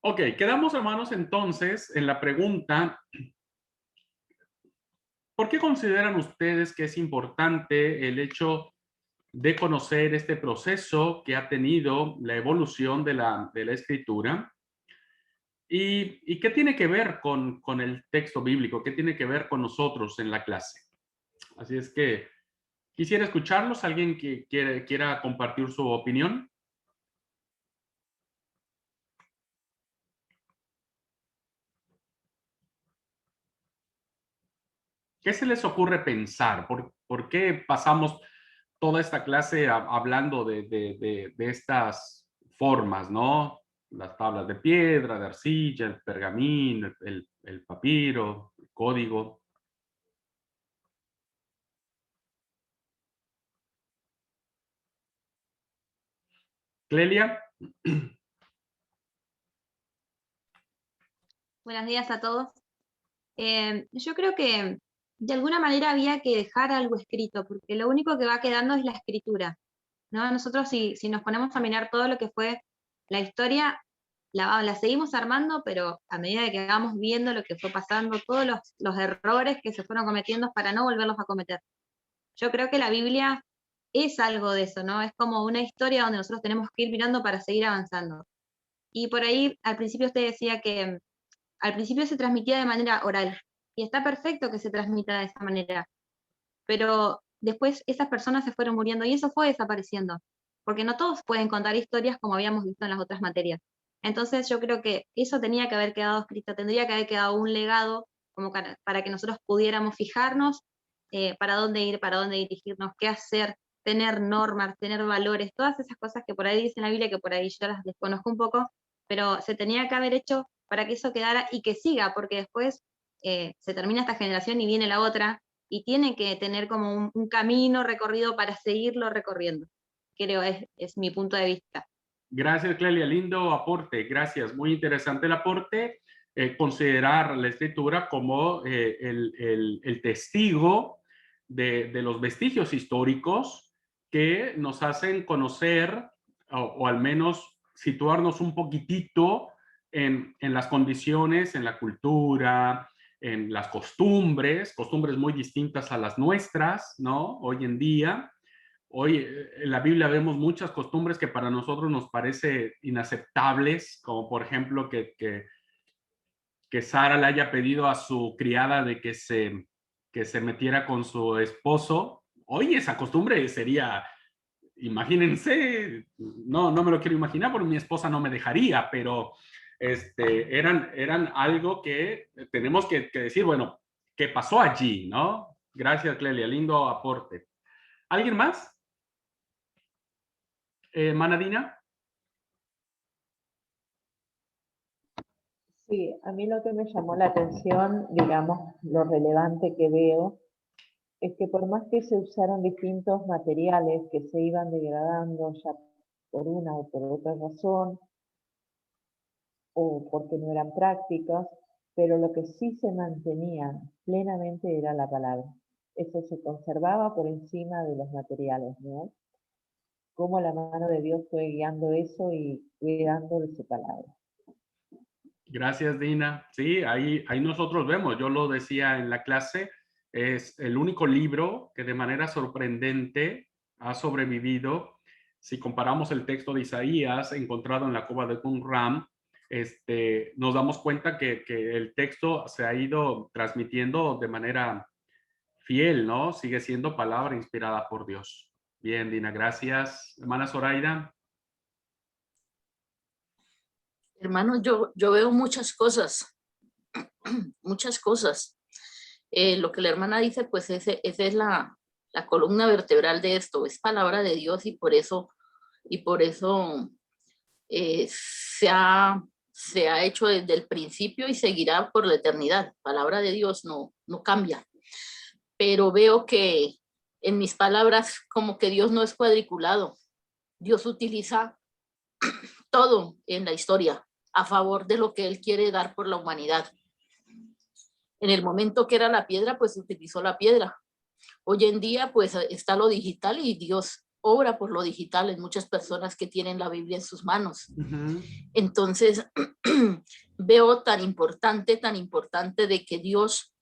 Ok, quedamos, hermanos, entonces en la pregunta, ¿por qué consideran ustedes que es importante el hecho de conocer este proceso que ha tenido la evolución de la escritura? ¿Y qué tiene que ver con el texto bíblico? ¿Qué tiene que ver con nosotros en la clase? Así es que quisiera escucharlos. ¿Alguien que quiera compartir su opinión? ¿Qué se les ocurre pensar? ¿Por qué pasamos toda esta clase hablando de estas formas, ¿no? Las tablas de piedra, de arcilla, el pergamín, el papiro, el código. Clelia. Buenos días a todos. Yo creo que de alguna manera había que dejar algo escrito, porque lo único que va quedando es la escritura, ¿no? Nosotros si nos ponemos a mirar todo lo que fue la historia, la seguimos armando, pero a medida de que vamos viendo lo que fue pasando, todos los errores que se fueron cometiendo para no volverlos a cometer. Yo creo que la Biblia es algo de eso, ¿no? Es como una historia donde nosotros tenemos que ir mirando para seguir avanzando. Y por ahí, al principio usted decía que al principio se transmitía de manera oral, y está perfecto que se transmita de esa manera, pero después esas personas se fueron muriendo y eso fue desapareciendo, porque no todos pueden contar historias como habíamos visto en las otras materias. Entonces yo creo que eso tenía que haber quedado escrito, tendría que haber quedado un legado como para que nosotros pudiéramos fijarnos para dónde ir, para dónde dirigirnos, qué hacer, tener normas, tener valores, todas esas cosas que por ahí dice la Biblia, que por ahí yo las desconozco un poco, pero se tenía que haber hecho para que eso quedara y que siga, porque después se termina esta generación y viene la otra, y tiene que tener como un camino recorrido para seguirlo recorriendo. Creo, es mi punto de vista. Gracias, Clelia. Lindo aporte. Gracias. Muy interesante el aporte. Considerar la escritura como el testigo de los vestigios históricos que nos hacen conocer o al menos situarnos un poquitito en las condiciones, en la cultura, en las costumbres muy distintas a las nuestras, ¿no? Hoy en día. Hoy en la Biblia vemos muchas costumbres que para nosotros nos parece inaceptables, como por ejemplo que Sara le haya pedido a su criada de que se metiera con su esposo. Hoy esa costumbre sería, imagínense, no me lo quiero imaginar porque mi esposa no me dejaría, pero eran algo que tenemos que decir, bueno, ¿qué pasó allí? ¿No? Gracias, Clelia, lindo aporte. ¿Alguien más? Manadina. Sí, a mí lo que me llamó la atención, digamos, lo relevante que veo, es que por más que se usaron distintos materiales que se iban degradando ya por una o por otra razón, o porque no eran prácticos, pero lo que sí se mantenía plenamente era la palabra. Eso se conservaba por encima de los materiales, ¿no? Cómo la mano de Dios fue guiando eso y cuidando de su palabra. Gracias, Dina. Sí, ahí nosotros vemos, yo lo decía en la clase, es el único libro que de manera sorprendente ha sobrevivido. Si comparamos el texto de Isaías encontrado en la cueva de Qumran, nos damos cuenta que el texto se ha ido transmitiendo de manera fiel, ¿no? Sigue siendo palabra inspirada por Dios. Bien, Dina, gracias. Hermana Zoraida. Hermano, yo veo muchas cosas, muchas cosas. Lo que la hermana dice, pues esa es la columna vertebral de esto, es palabra de Dios y por eso se ha hecho desde el principio y seguirá por la eternidad. Palabra de Dios no cambia. Pero veo que en mis palabras como que Dios no es cuadriculado. Dios utiliza todo en la historia a favor de lo que Él quiere dar por la humanidad. En el momento que era la piedra, pues utilizó la piedra. Hoy en día, pues está lo digital y Dios obra por lo digital en muchas personas que tienen la Biblia en sus manos. Ujú. Entonces, veo tan importante de que Dios,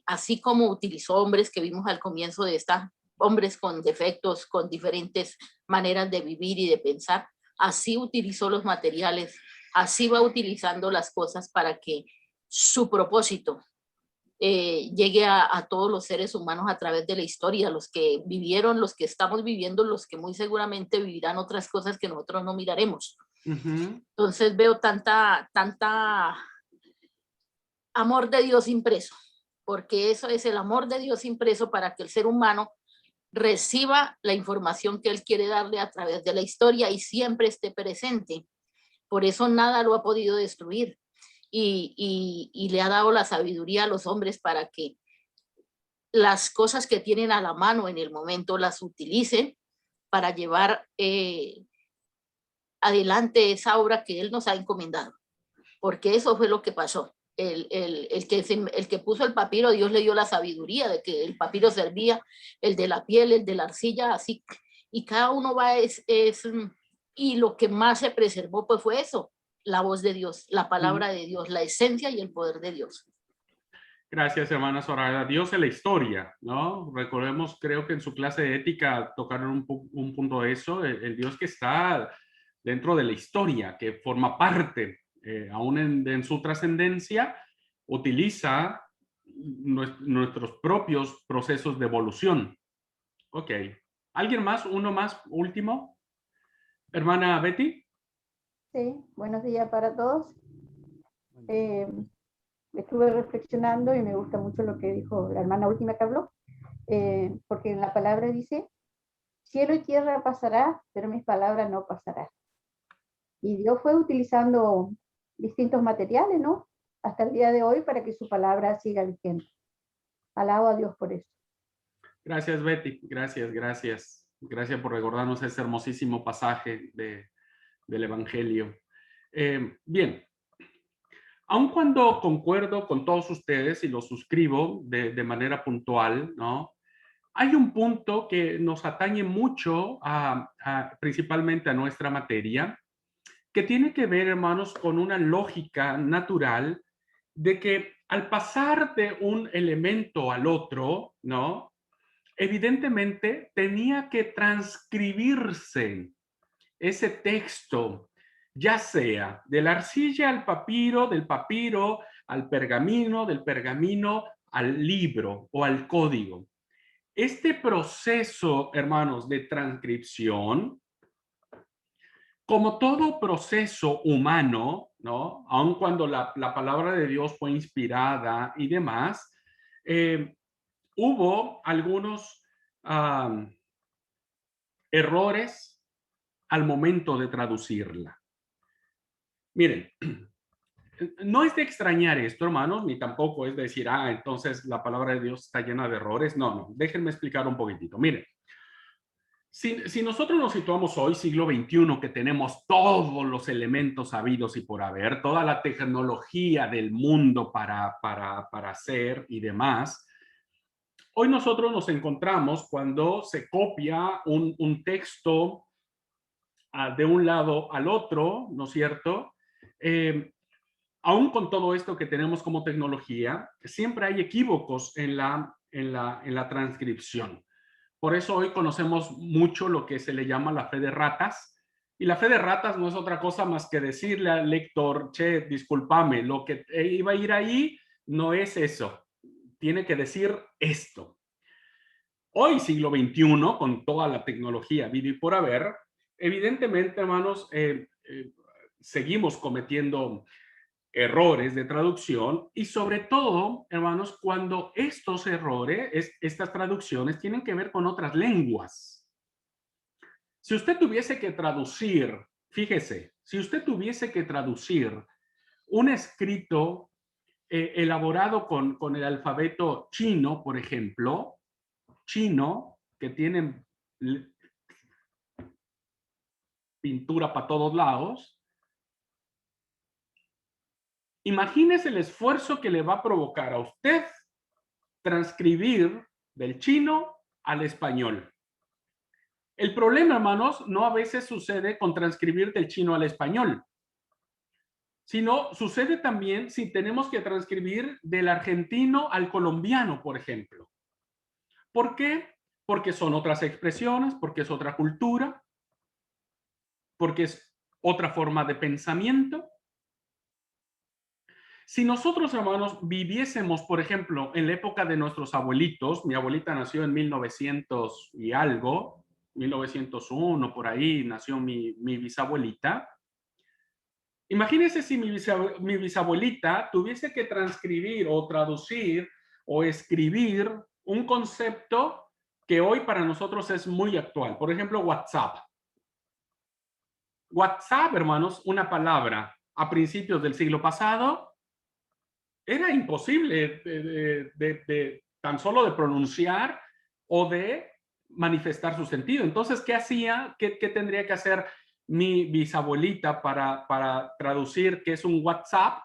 así como utilizó hombres que vimos al comienzo de esta, hombres con defectos, con diferentes maneras de vivir y de pensar, así utilizó los materiales, así va utilizando las cosas para que su propósito llegue a todos los seres humanos a través de la historia, los que vivieron, los que estamos viviendo, los que muy seguramente vivirán otras cosas que nosotros no miraremos. Ujú. Entonces veo tanta amor de Dios impreso, porque eso es el amor de Dios impreso para que el ser humano reciba la información que él quiere darle a través de la historia y siempre esté presente. Por eso nada lo ha podido destruir y le ha dado la sabiduría a los hombres para que las cosas que tienen a la mano en el momento las utilicen para llevar adelante esa obra que él nos ha encomendado, porque eso fue lo que pasó. El que puso el papiro, Dios le dio la sabiduría de que el papiro servía, el de la piel, el de la arcilla, así, y cada uno va y lo que más se preservó pues fue eso, la voz de Dios, la palabra de Dios, la esencia y el poder de Dios. Gracias, hermana Zoraida. Dios en la historia, ¿no? Recordemos, creo que en su clase de ética tocaron un punto de eso, el Dios que está dentro de la historia, que forma parte, aún en su trascendencia, utiliza nuestros propios procesos de evolución. Ok. ¿Alguien más? ¿Uno más? ¿Último? Hermana Betty. Sí, buenos días para todos. Estuve reflexionando y me gusta mucho lo que dijo la hermana última que habló, porque en la palabra dice, cielo y tierra pasará, pero mis palabras no pasarán. Y Dios fue utilizando distintos materiales, ¿no? Hasta el día de hoy para que su palabra siga vigente. Alabo a Dios por eso. Gracias, Betty. Gracias, gracias. Gracias por recordarnos ese hermosísimo pasaje del Evangelio. Bien. Aun cuando concuerdo con todos ustedes y lo suscribo de manera puntual, ¿no? Hay un punto que nos atañe mucho principalmente a nuestra materia, que tiene que ver, hermanos, con una lógica natural de que al pasar de un elemento al otro, ¿no? Evidentemente tenía que transcribirse ese texto, ya sea de la arcilla al papiro, del papiro al pergamino, del pergamino al libro o al código. Este proceso, hermanos, de transcripción, como todo proceso humano, ¿no? Aun cuando la palabra de Dios fue inspirada y demás, hubo algunos errores al momento de traducirla. Miren, no es de extrañar esto, hermanos, ni tampoco es decir, entonces la palabra de Dios está llena de errores. No, déjenme explicar un poquitito. Miren, si nosotros nos situamos hoy, siglo XXI, que tenemos todos los elementos habidos y por haber, toda la tecnología del mundo para hacer y demás, hoy nosotros nos encontramos cuando se copia un texto de un lado al otro, ¿no es cierto? Aún con todo esto que tenemos como tecnología, siempre hay equívocos en la transcripción. Por eso hoy conocemos mucho lo que se le llama la fe de ratas. Y la fe de ratas no es otra cosa más que decirle al lector, che, discúlpame, lo que iba a ir ahí no es eso. Tiene que decir esto. Hoy, siglo XXI, con toda la tecnología habido y por haber, evidentemente, hermanos, seguimos cometiendo errores de traducción y sobre todo, hermanos, cuando estos errores, estas traducciones tienen que ver con otras lenguas. Si usted tuviese que traducir, fíjese, si usted tuviese que traducir un escrito elaborado con el alfabeto chino, por ejemplo, chino, que tiene pintura para todos lados, imagínese el esfuerzo que le va a provocar a usted transcribir del chino al español. El problema, hermanos, no a veces sucede con transcribir del chino al español, sino sucede también si tenemos que transcribir del argentino al colombiano, por ejemplo. ¿Por qué? Porque son otras expresiones, porque es otra cultura, porque es otra forma de pensamiento. Si nosotros, hermanos, viviésemos, por ejemplo, en la época de nuestros abuelitos, mi abuelita nació en 1900 y algo, 1901, por ahí nació mi bisabuelita. Imagínense si mi bisabuelita tuviese que transcribir o traducir o escribir un concepto que hoy para nosotros es muy actual. Por ejemplo, WhatsApp. WhatsApp, hermanos, una palabra a principios del siglo pasado, era imposible de tan solo de pronunciar o de manifestar su sentido. Entonces, ¿qué hacía? ¿Qué tendría que hacer mi bisabuelita para traducir qué es un WhatsApp?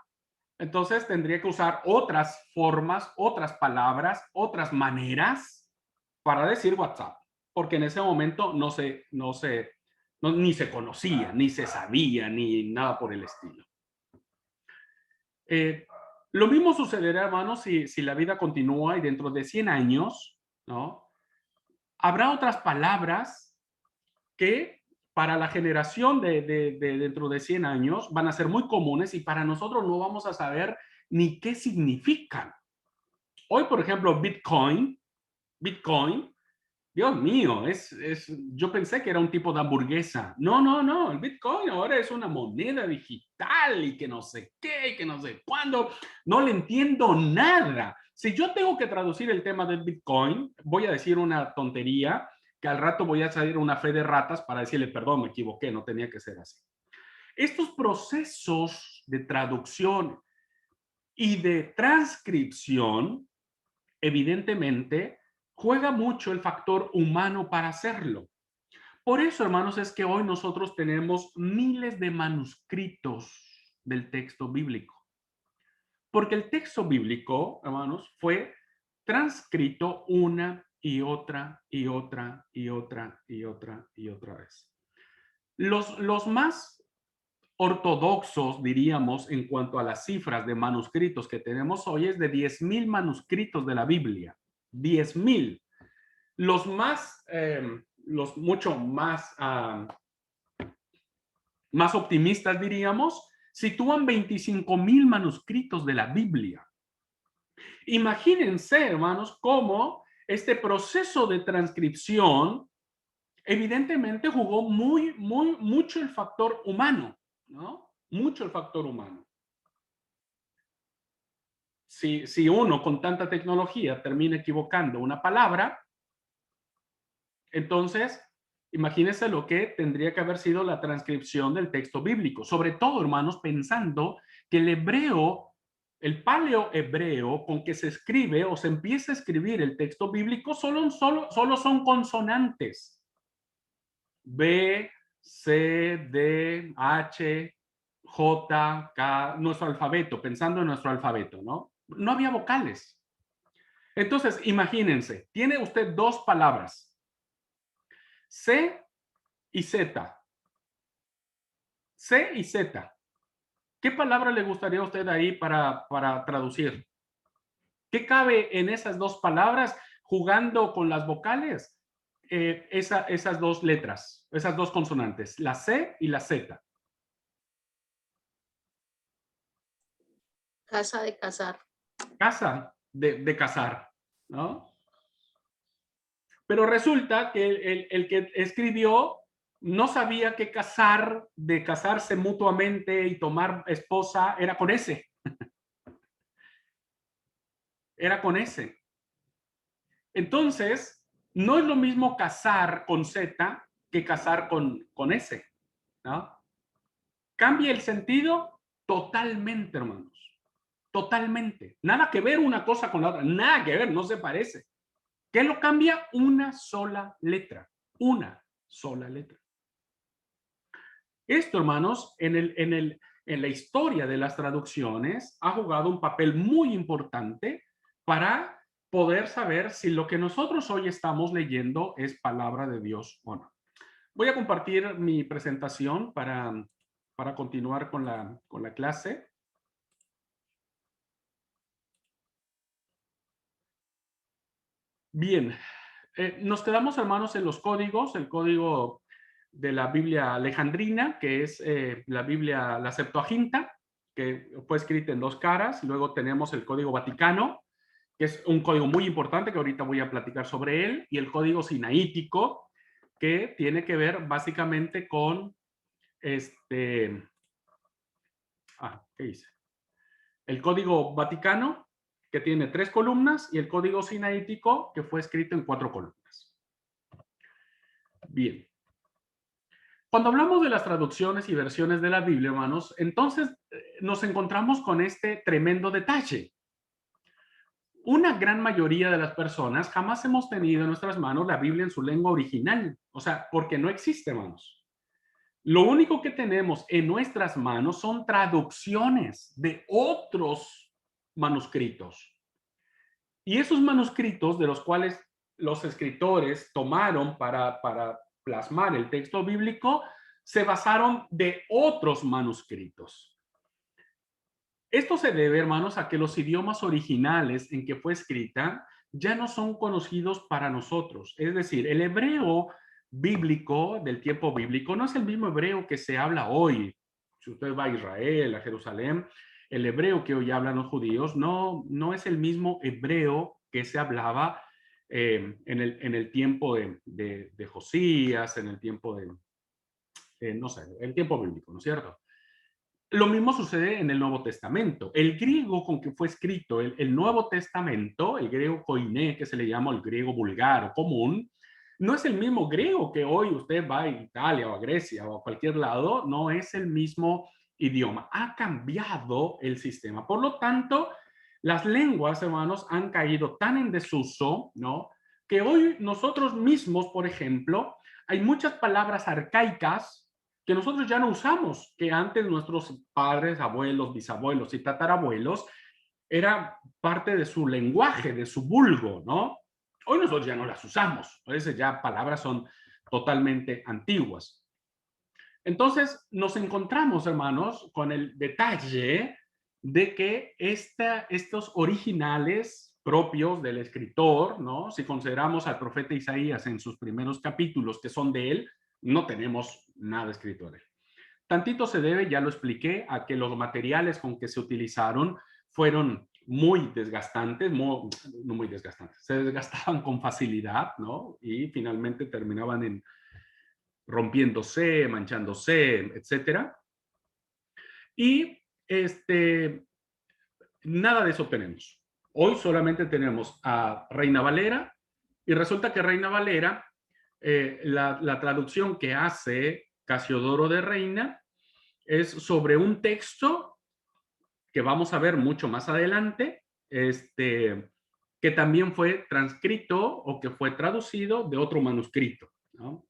Entonces, tendría que usar otras formas, otras palabras, otras maneras para decir WhatsApp, porque en ese momento ni se conocía, ni se sabía, ni nada por el estilo. Lo mismo sucederá, hermanos, si la vida continúa y dentro de 100 años, ¿no? Habrá otras palabras que para la generación de dentro de 100 años van a ser muy comunes y para nosotros no vamos a saber ni qué significan. Hoy, por ejemplo, Bitcoin, Dios mío, yo pensé que era un tipo de hamburguesa. No, el Bitcoin ahora es una moneda digital y que no sé qué, y que no sé cuándo. No le entiendo nada. Si yo tengo que traducir el tema del Bitcoin, voy a decir una tontería que al rato voy a salir una fe de ratas para decirle, perdón, me equivoqué, no tenía que ser así. Estos procesos de traducción y de transcripción, evidentemente, juega mucho el factor humano para hacerlo. Por eso, hermanos, es que hoy nosotros tenemos miles de manuscritos del texto bíblico. Porque el texto bíblico, hermanos, fue transcrito una y otra y otra y otra y otra y otra vez. Los más ortodoxos, diríamos, en cuanto a las cifras de manuscritos que tenemos hoy, es de 10,000 manuscritos de la Biblia. 10,000. Los mucho más optimistas, diríamos, sitúan 25,000 manuscritos de la Biblia. Imagínense, hermanos, cómo este proceso de transcripción evidentemente jugó mucho el factor humano, ¿no? Mucho el factor humano. Si uno con tanta tecnología termina equivocando una palabra, entonces, imagínense lo que tendría que haber sido la transcripción del texto bíblico. Sobre todo, hermanos, pensando que el hebreo, el paleohebreo con que se escribe o se empieza a escribir el texto bíblico, solo son consonantes. B, C, D, H, J, K, nuestro alfabeto, pensando en nuestro alfabeto, ¿no? No había vocales. Entonces, imagínense, tiene usted dos palabras, C y Z. C y Z. ¿Qué palabra le gustaría a usted ahí para traducir? ¿Qué cabe en esas dos palabras jugando con las vocales? Esas dos letras, esas dos consonantes, la C y la Z. Casa de cazar. Casa de cazar, ¿no? Pero resulta que el que escribió no sabía que casar, de casarse mutuamente y tomar esposa, era con S. Era con S. Entonces, no es lo mismo casar con Z que casar con S, ¿no? Cambia el sentido totalmente, hermanos. Totalmente. Nada que ver una cosa con la otra. Nada que ver, no se parece. ¿Qué lo cambia? Una sola letra. Una sola letra. Esto, hermanos, en la historia de las traducciones ha jugado un papel muy importante para poder saber si lo que nosotros hoy estamos leyendo es palabra de Dios o no. Voy a compartir mi presentación para continuar con la clase. Bien, nos quedamos, hermanos, en los códigos, el código de la Biblia alejandrina, que es la Biblia, la Septuaginta, que fue escrita en 2 caras. Luego tenemos el Código Vaticano, que es un código muy importante que ahorita voy a platicar sobre él, y el Código Sinaítico, que tiene que ver básicamente con ¿qué hice? El Código Vaticano, que tiene 3 columnas, y el Código Sinaítico, que fue escrito en 4 columnas. Bien. Cuando hablamos de las traducciones y versiones de la Biblia, hermanos, entonces nos encontramos con este tremendo detalle. Una gran mayoría de las personas jamás hemos tenido en nuestras manos la Biblia en su lengua original. O sea, porque no existe, hermanos. Lo único que tenemos en nuestras manos son traducciones de otros manuscritos. Y esos manuscritos de los cuales los escritores tomaron para plasmar el texto bíblico se basaron de otros manuscritos. Esto se debe, hermanos, a que los idiomas originales en que fue escrita ya no son conocidos para nosotros. Es decir, el hebreo bíblico, del tiempo bíblico, no es el mismo hebreo que se habla hoy. Si usted va a Israel, a Jerusalén, el hebreo que hoy hablan los judíos no es el mismo hebreo que se hablaba en el tiempo de Josías, en el tiempo no sé, el tiempo bíblico, ¿no es cierto? Lo mismo sucede en el Nuevo Testamento. El griego con que fue escrito el Nuevo Testamento, el griego koiné, que se le llama el griego vulgar o común, no es el mismo griego que hoy usted va a Italia o a Grecia o a cualquier lado, no es el mismo idioma. Ha cambiado el sistema. Por lo tanto, las lenguas, hermanos, han caído tan en desuso, ¿no? Que hoy nosotros mismos, por ejemplo, hay muchas palabras arcaicas que nosotros ya no usamos, que antes nuestros padres, abuelos, bisabuelos y tatarabuelos era parte de su lenguaje, de su vulgo, ¿no? Hoy nosotros ya no las usamos, a veces ya palabras son totalmente antiguas. Entonces nos encontramos, hermanos, con el detalle de que estos originales propios del escritor, ¿no? Si consideramos al profeta Isaías en sus primeros capítulos que son de él, no tenemos nada escrito de él. Tantito se debe, ya lo expliqué, a que los materiales con que se utilizaron fueron muy desgastantes, no muy desgastantes, se desgastaban con facilidad, ¿no? Y finalmente terminaban rompiéndose, manchándose, etcétera. Y nada de eso tenemos. Hoy solamente tenemos a Reina Valera, y resulta que Reina Valera, la traducción que hace Casiodoro de Reina es sobre un texto que vamos a ver mucho más adelante, que también fue transcrito o que fue traducido de otro manuscrito, ¿no?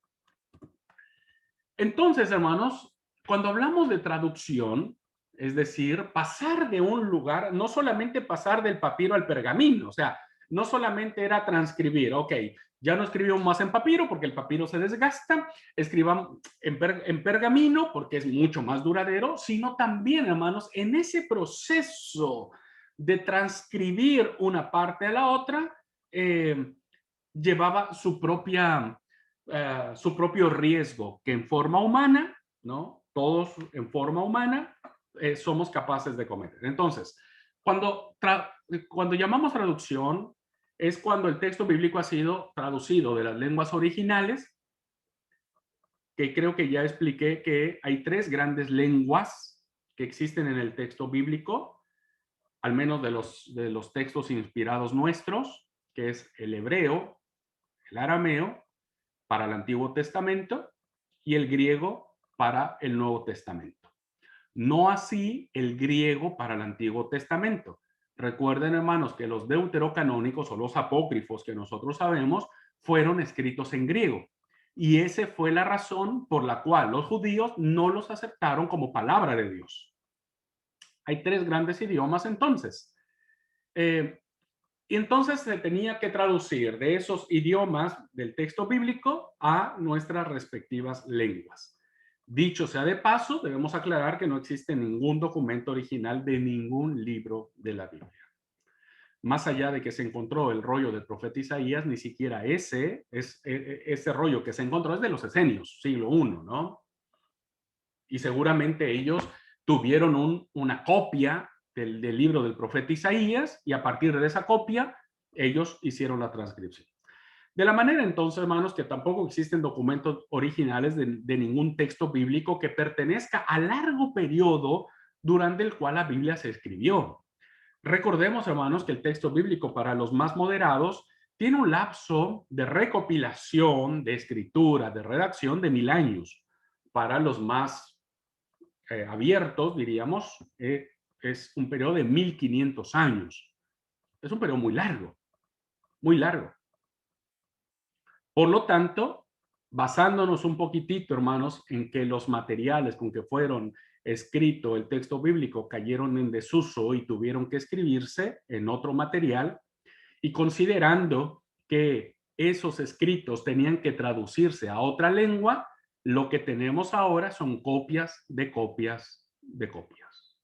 Entonces, hermanos, cuando hablamos de traducción, es decir, pasar de un lugar, no solamente pasar del papiro al pergamino, o sea, no solamente era transcribir, ok, ya no escribimos más en papiro porque el papiro se desgasta, escribamos en pergamino porque es mucho más duradero, sino también, hermanos, en ese proceso de transcribir una parte a la otra, llevaba su propio riesgo, que en forma humana, ¿no? Todos en forma humana somos capaces de cometer. Entonces, cuando llamamos traducción, es cuando el texto bíblico ha sido traducido de las lenguas originales, que creo que ya expliqué que hay 3 grandes lenguas que existen en el texto bíblico, al menos de los textos inspirados nuestros, que es el hebreo, el arameo, para el Antiguo Testamento, y el griego para el Nuevo Testamento. No así el griego para el Antiguo Testamento. Recuerden, hermanos, que los deuterocanónicos o los apócrifos que nosotros sabemos fueron escritos en griego. Y esa fue la razón por la cual los judíos no los aceptaron como palabra de Dios. Hay 3 grandes idiomas entonces. Y entonces se tenía que traducir de esos idiomas del texto bíblico a nuestras respectivas lenguas. Dicho sea de paso, debemos aclarar que no existe ningún documento original de ningún libro de la Biblia. Más allá de que se encontró el rollo del profeta Isaías, ni siquiera ese rollo que se encontró es de los esenios, siglo I, ¿no? Y seguramente ellos tuvieron una copia del libro del profeta Isaías y a partir de esa copia ellos hicieron la transcripción. De la manera entonces, hermanos, que tampoco existen documentos originales de ningún texto bíblico que pertenezca al largo periodo durante el cual la Biblia se escribió. Recordemos, hermanos, que el texto bíblico para los más moderados tiene un lapso de recopilación, de escritura, de redacción de 1000 años. Para los más abiertos, diríamos, es un periodo de 1500 años. Es un periodo muy largo, muy largo. Por lo tanto, basándonos un poquitito, hermanos, en que los materiales con que fueron escrito el texto bíblico cayeron en desuso y tuvieron que escribirse en otro material, y considerando que esos escritos tenían que traducirse a otra lengua, lo que tenemos ahora son copias de copias de copias.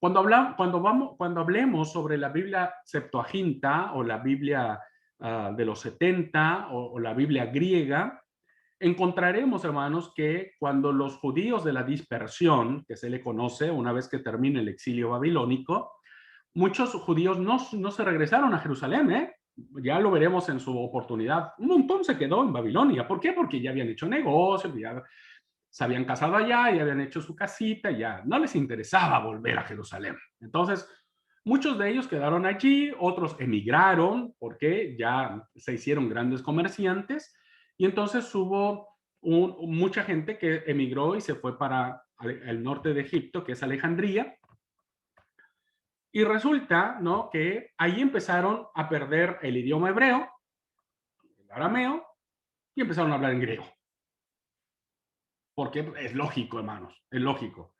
Cuando hablemos sobre la Biblia Septuaginta o la Biblia de los 70 o la Biblia griega, encontraremos, hermanos, que cuando los judíos de la dispersión, que se le conoce una vez que termina el exilio babilónico, muchos judíos no se regresaron a Jerusalén, ¿eh? Ya lo veremos en su oportunidad. Un montón se quedó en Babilonia. ¿Por qué? Porque ya habían hecho negocios, ya se habían casado allá, ya habían hecho su casita, ya no les interesaba volver a Jerusalén. Entonces, muchos de ellos quedaron allí, otros emigraron porque ya se hicieron grandes comerciantes y entonces hubo mucha gente que emigró y se fue para el norte de Egipto, que es Alejandría. Y resulta, ¿no?, que ahí empezaron a perder el idioma hebreo, el arameo, y empezaron a hablar en griego. Porque es lógico, hermanos, es lógico.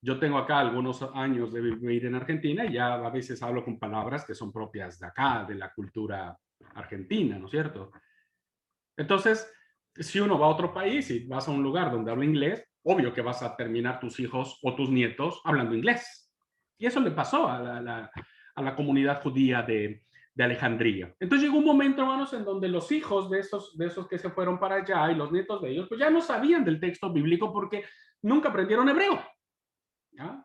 Yo tengo acá algunos años de vivir en Argentina y ya a veces hablo con palabras que son propias de acá, de la cultura argentina, ¿no es cierto? Entonces, si uno va a otro país y vas a un lugar donde habla inglés, obvio que vas a terminar tus hijos o tus nietos hablando inglés. Y eso le pasó a la comunidad judía de Alejandría. Entonces llegó un momento, hermanos, en donde los hijos de esos que se fueron para allá y los nietos de ellos, pues ya no sabían del texto bíblico porque nunca aprendieron hebreo. ¿Ya?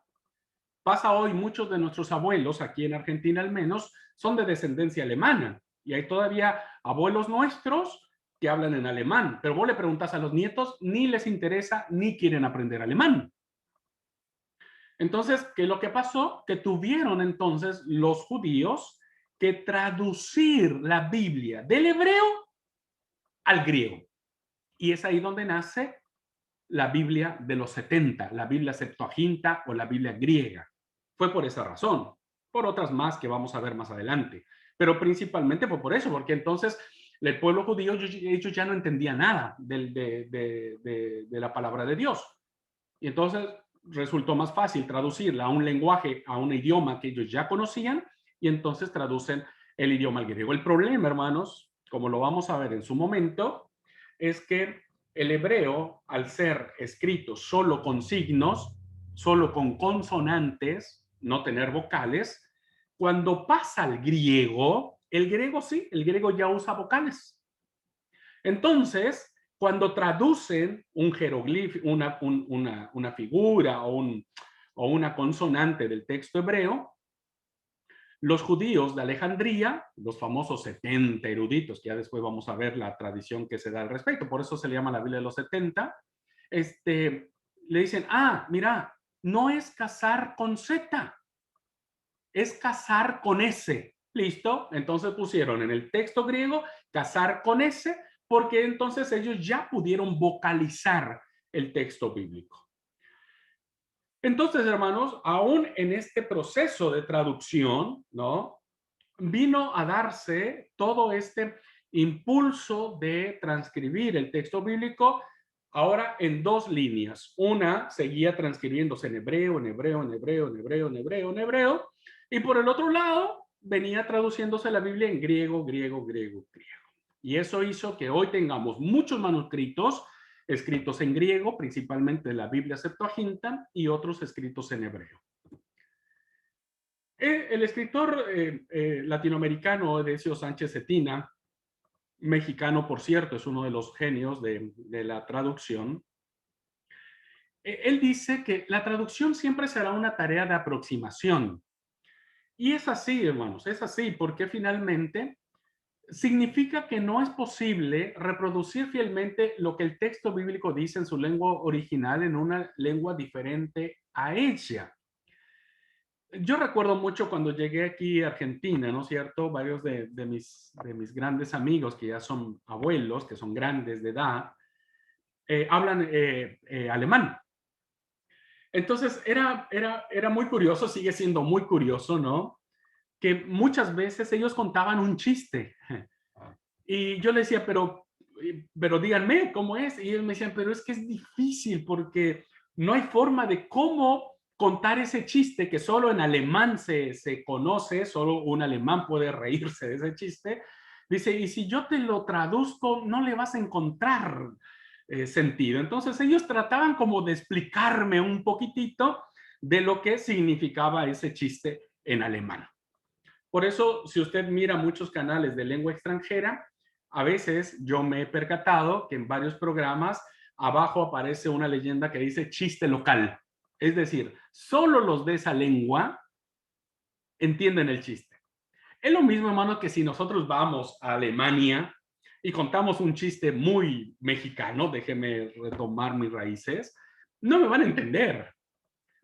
Pasa hoy, muchos de nuestros abuelos, aquí en Argentina al menos, son de descendencia alemana. Y hay todavía abuelos nuestros que hablan en alemán. Pero vos le preguntas a los nietos, ni les interesa, ni quieren aprender alemán. Entonces, ¿qué es lo que pasó? Que tuvieron entonces los judíos que traducir la Biblia del hebreo al griego. Y es ahí donde nace la Biblia de los 70, la Biblia Septuaginta o la Biblia griega. Fue por esa razón, por otras más que vamos a ver más adelante. Pero principalmente fue por eso, porque entonces el pueblo judío, ellos ya no entendían nada de la palabra de Dios. Y entonces resultó más fácil traducirla a un lenguaje, a un idioma que ellos ya conocían, y entonces traducen el idioma al griego. El problema, hermanos, como lo vamos a ver en su momento, es que el hebreo, al ser escrito solo con signos, solo con consonantes, no tener vocales, cuando pasa al griego, el griego sí, el griego ya usa vocales. Entonces, cuando traducen un jeroglífico, una figura o una consonante del texto hebreo, los judíos de Alejandría, los famosos 70 eruditos, que ya después vamos a ver la tradición que se da al respecto, por eso se le llama la Biblia de los 70, le dicen, mira, no es casar con Z, es casar con S. ¿Listo? Entonces pusieron en el texto griego casar con S, porque entonces ellos ya pudieron vocalizar el texto bíblico. Entonces, hermanos, aún en este proceso de traducción, ¿no?, vino a darse todo este impulso de transcribir el texto bíblico ahora en dos líneas. Una seguía transcribiéndose en hebreo, en hebreo, en hebreo, en hebreo, en hebreo, en hebreo, Y por el otro lado, venía traduciéndose la Biblia en griego, griego, griego, griego. Y eso hizo que hoy tengamos muchos manuscritos escritos en griego, principalmente la Biblia Septuaginta, y otros escritos en hebreo. El escritor latinoamericano Edesio Sánchez Cetina, mexicano por cierto, es uno de los genios de la traducción. Él dice que la traducción siempre será una tarea de aproximación. Y es así, hermanos, es así, porque finalmente significa que no es posible reproducir fielmente lo que el texto bíblico dice en su lengua original en una lengua diferente a ella. Yo recuerdo mucho cuando llegué aquí a Argentina, ¿no es cierto? Varios de mis grandes amigos que ya son abuelos, que son grandes de edad, hablan alemán. Entonces era muy curioso, sigue siendo muy curioso, ¿no? Que muchas veces ellos contaban un chiste. Y yo le decía, pero díganme cómo es. Y ellos me decían, pero es que es difícil porque no hay forma de cómo contar ese chiste que solo en alemán se conoce, solo un alemán puede reírse de ese chiste. Dice, y si yo te lo traduzco, no le vas a encontrar sentido. Entonces ellos trataban como de explicarme un poquitito de lo que significaba ese chiste en alemán. Por eso, si usted mira muchos canales de lengua extranjera, a veces yo me he percatado que en varios programas abajo aparece una leyenda que dice chiste local. Es decir, solo los de esa lengua entienden el chiste. Es lo mismo, hermano, que si nosotros vamos a Alemania y contamos un chiste muy mexicano, déjeme retomar mis raíces, no me van a entender.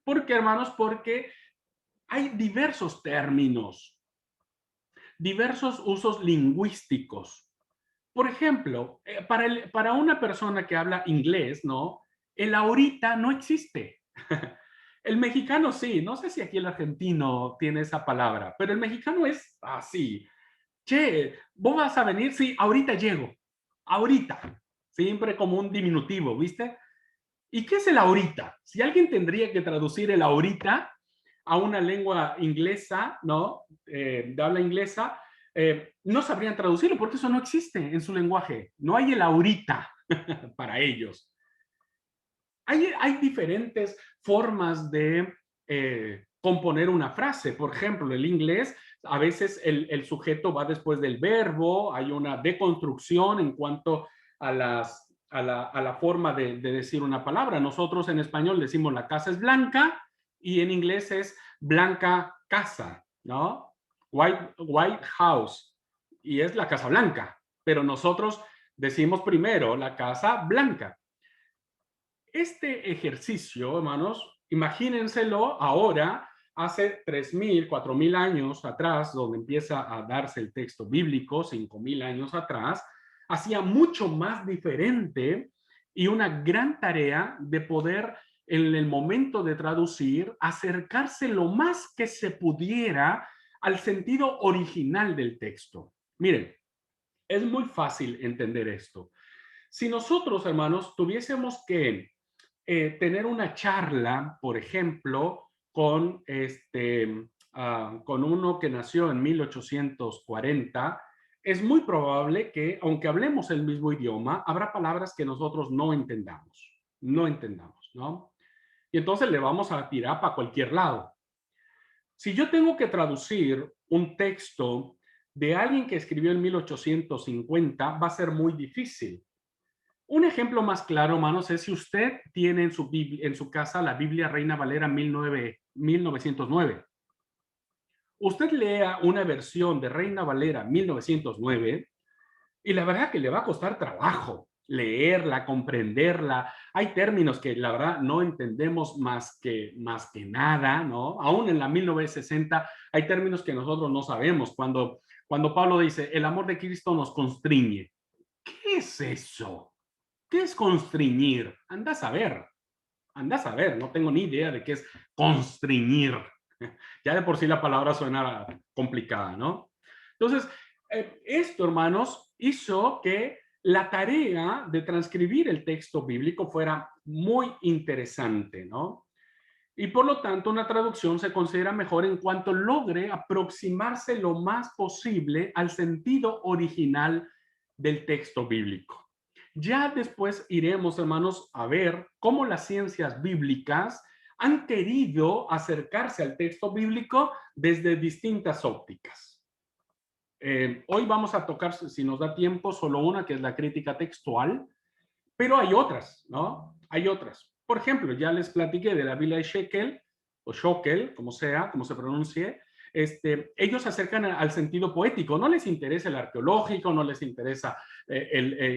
¿Por qué, hermanos? Porque hay diversos términos, diversos usos lingüísticos. Por ejemplo, para una persona que habla inglés, ¿no? El ahorita no existe. El mexicano sí, no sé si aquí el argentino tiene esa palabra, pero el mexicano es así. Che, ¿vos vas a venir? Sí, ahorita llego. Ahorita. Siempre como un diminutivo, ¿viste? ¿Y qué es el ahorita? Si alguien tendría que traducir el ahorita a una lengua inglesa, ¿no? De habla inglesa, no sabrían traducirlo porque eso no existe en su lenguaje. No hay el ahorita para ellos. Hay diferentes formas de componer una frase. Por ejemplo, el inglés, a veces el sujeto va después del verbo, hay una deconstrucción en cuanto a la forma de decir una palabra. Nosotros en español decimos la casa es blanca y en inglés es blanca casa, ¿no? White house, y es la casa blanca, pero nosotros decimos primero la casa blanca. Este ejercicio, hermanos, imagínenselo ahora, hace 3,000, 4,000 años atrás, donde empieza a darse el texto bíblico, 5,000 años atrás, hacía mucho más diferente y una gran tarea de poder, en el momento de traducir, acercarse lo más que se pudiera al sentido original del texto. Miren, es muy fácil entender esto. Si nosotros, hermanos, tuviésemos que tener una charla, por ejemplo, con uno que nació en 1840, es muy probable que, aunque hablemos el mismo idioma, habrá palabras que nosotros no entendamos, ¿no? Y entonces le vamos a tirar para cualquier lado. Si yo tengo que traducir un texto de alguien que escribió en 1850, va a ser muy difícil. Un ejemplo más claro, hermanos, es si usted tiene en su casa la Biblia Reina Valera 1909. Usted lea una versión de Reina Valera 1909 y la verdad que le va a costar trabajo leerla, comprenderla. Hay términos que la verdad no entendemos más que nada, ¿no? Aún en la 1960 hay términos que nosotros no sabemos. Cuando Pablo dice, el amor de Cristo nos constriñe. ¿Qué es eso? ¿Qué es constriñir? Anda a saber, no tengo ni idea de qué es constriñir. Ya de por sí la palabra suena complicada, ¿no? Entonces, esto, hermanos, hizo que la tarea de transcribir el texto bíblico fuera muy interesante, ¿no? Y por lo tanto, una traducción se considera mejor en cuanto logre aproximarse lo más posible al sentido original del texto bíblico. Ya después iremos, hermanos, a ver cómo las ciencias bíblicas han querido acercarse al texto bíblico desde distintas ópticas. Hoy vamos a tocar, si nos da tiempo, solo una, que es la crítica textual, pero hay otras, ¿no? Hay otras. Por ejemplo, ya les platiqué de la Biblia de Shekel, o Shokel, como sea, como se pronuncie. Ellos se acercan al sentido poético, no les interesa el arqueológico, no les interesa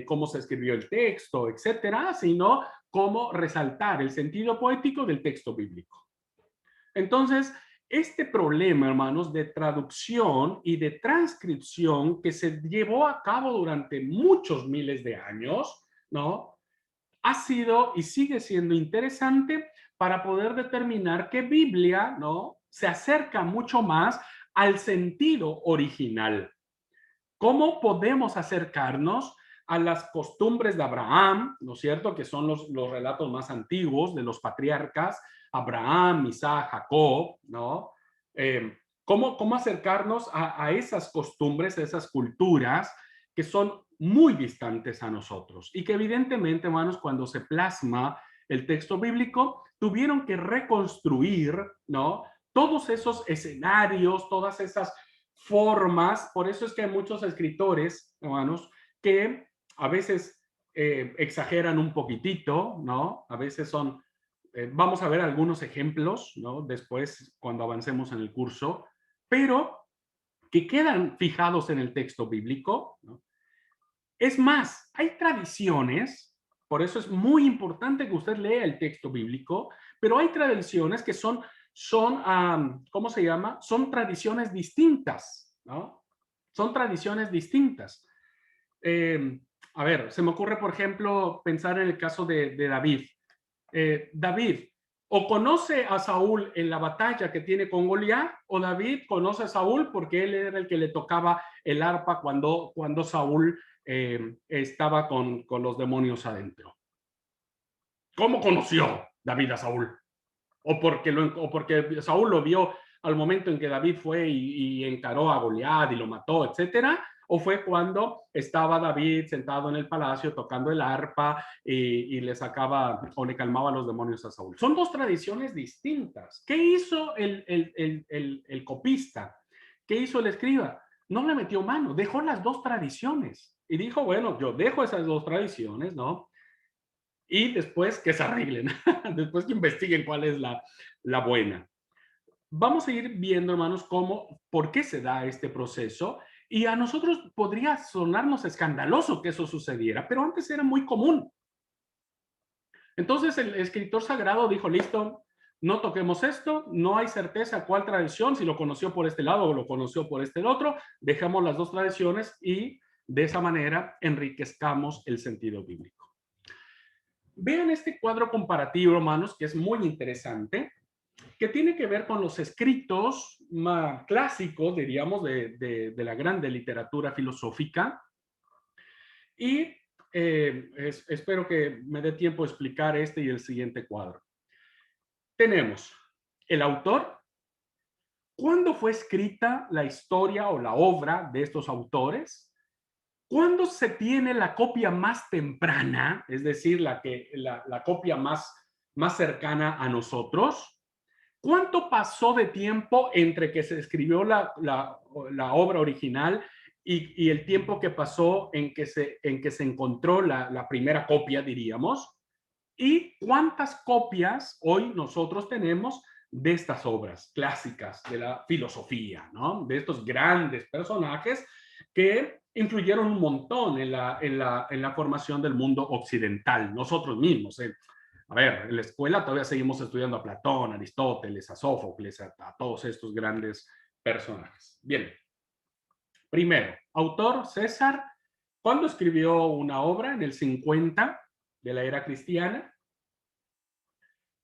cómo se escribió el texto, etcétera, sino cómo resaltar el sentido poético del texto bíblico. Entonces, este problema, hermanos, de traducción y de transcripción que se llevó a cabo durante muchos miles de años, ¿no? Ha sido y sigue siendo interesante para poder determinar que Biblia, ¿no?, se acerca mucho más al sentido original. ¿Cómo podemos acercarnos a las costumbres de Abraham, ¿no es cierto?, que son los relatos más antiguos de los patriarcas, Abraham, Isaac, Jacob, ¿no? ¿Cómo acercarnos a esas costumbres, a esas culturas que son muy distantes a nosotros y que evidentemente, hermanos, cuando se plasma el texto bíblico, tuvieron que reconstruir, ¿no?, todos esos escenarios, todas esas formas? Por eso es que hay muchos escritores, hermanos, que a veces exageran un poquitito, ¿no? A veces son, vamos a ver algunos ejemplos, ¿no?, después cuando avancemos en el curso, pero que quedan fijados en el texto bíblico, ¿no? Es más, hay tradiciones, por eso es muy importante que usted lea el texto bíblico, pero hay tradiciones que son ¿cómo se llama? Son tradiciones distintas, ¿no? Son tradiciones distintas. A ver, se me ocurre, por ejemplo, pensar en el caso de David. David, o conoce a Saúl en la batalla que tiene con Goliat, o David conoce a Saúl porque él era el que le tocaba el arpa cuando Saúl estaba con los demonios adentro. ¿Cómo conoció David a Saúl? O porque Saúl lo vio al momento en que David fue y encaró a Goliat y lo mató, etcétera, o fue cuando estaba David sentado en el palacio tocando el arpa y le sacaba o le calmaba a los demonios a Saúl. Son dos tradiciones distintas. ¿Qué hizo el copista? ¿Qué hizo el escriba? No le metió mano, dejó las dos tradiciones y dijo, bueno, yo dejo esas dos tradiciones, ¿no? Y después que se arreglen, después que investiguen cuál es la buena. Vamos a ir viendo, hermanos, por qué se da este proceso, y a nosotros podría sonarnos escandaloso que eso sucediera, pero antes era muy común. Entonces el escritor sagrado dijo, listo, no toquemos esto, no hay certeza cuál tradición, si lo conoció por este lado o lo conoció por este otro, dejamos las dos tradiciones y de esa manera enriquezcamos el sentido bíblico. Vean este cuadro comparativo, hermanos, que es muy interesante, que tiene que ver con los escritos más clásicos, diríamos, de la grande literatura filosófica. Y espero que me dé tiempo de explicar este y el siguiente cuadro. Tenemos el autor. ¿Cuándo fue escrita la historia o la obra de estos autores? ¿Cuándo se tiene la copia más temprana, es decir, la copia más cercana a nosotros? ¿Cuánto pasó de tiempo entre que se escribió la obra original y el tiempo que pasó en que se encontró la primera copia, diríamos? ¿Y cuántas copias hoy nosotros tenemos de estas obras clásicas de la filosofía, ¿no? De estos grandes personajes que influyeron un montón en la formación del mundo occidental, nosotros mismos. A ver, en la escuela todavía seguimos estudiando a Platón, a Aristóteles, a Sófocles, a todos estos grandes personajes. Bien, primero, autor César. ¿Cuándo escribió una obra? En el 50 de la era cristiana.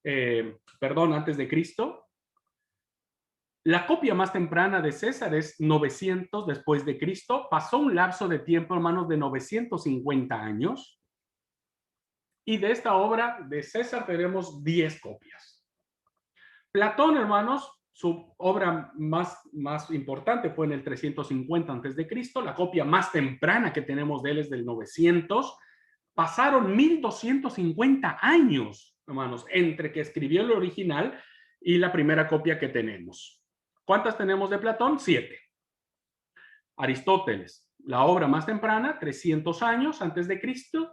Antes de Cristo. La copia más temprana de César es 900 después de Cristo. Pasó un lapso de tiempo, hermanos, de 950 años. Y de esta obra de César tenemos 10 copias. Platón, hermanos, su obra más importante fue en el 350 a.C. La copia más temprana que tenemos de él es del 900. Pasaron 1250 años, hermanos, entre que escribió el original y la primera copia que tenemos. ¿Cuántas tenemos de Platón? 7. Aristóteles, la obra más temprana, 300 años antes de Cristo.